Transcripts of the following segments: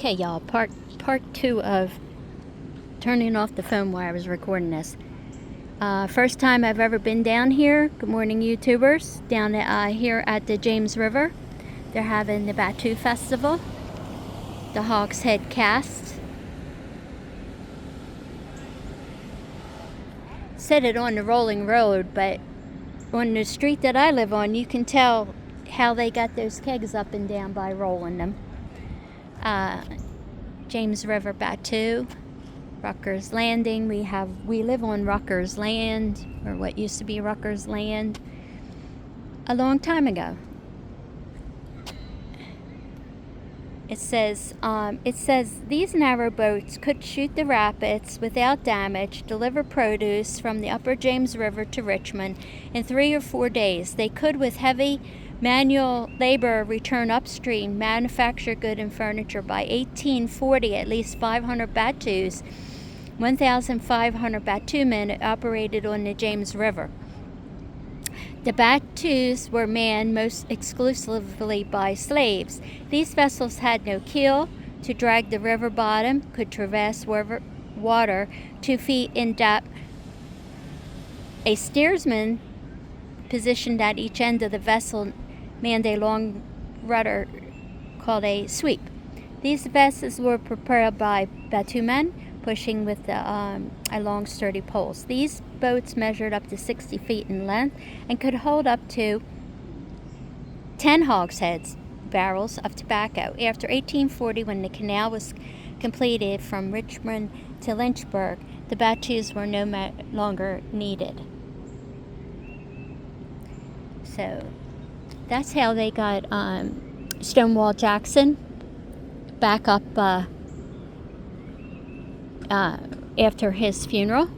Okay, y'all, part two of turning off the phone while I was recording this. First time I've ever been down here. Good morning, YouTubers. Down here at the James River. They're having the Batteau Festival. The Hawk's Head cast. Said it on the rolling road, but on the street that I live on, you can tell how they got those kegs up and down by rolling them. James River Batteau, Rucker's Landing. We live on Rucker's land, or what used to be Rucker's land, a long time ago. It says these narrow boats could shoot the rapids without damage, deliver produce from the upper James River to Richmond in 3 or 4 days. They could, with heavy manual labor, return upstream, manufacture goods and furniture. By 1840, at least 500 Batteaus, 1,500 Batteau men operated on the James River. The Batteaus were manned most exclusively by slaves. These vessels had no keel to drag the river bottom, could traverse water 2 feet in depth. A steersman positioned at each end of the vessel manned a long rudder called a sweep. These vessels were propelled by Batteau men pushing with long sturdy poles. These boats measured up to 60 feet in length and could hold up to 10 hogsheads, barrels of tobacco. After 1840, when the canal was completed from Richmond to Lynchburg, the Batteaus were no longer needed. So that's how they got Stonewall Jackson back up after his funeral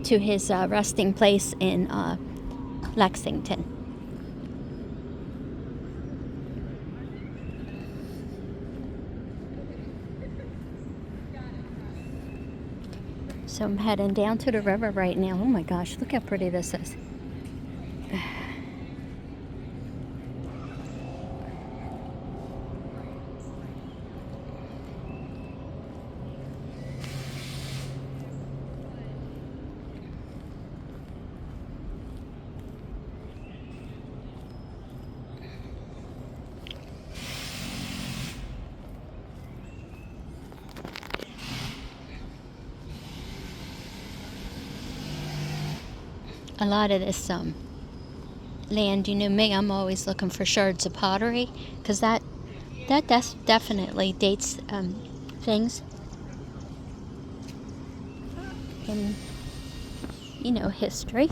to his resting place in Lexington. So I'm heading down to the river right now. Oh my gosh, look how pretty this is. A lot of this land, you know me, I'm always looking for shards of pottery, because that definitely dates things in, history.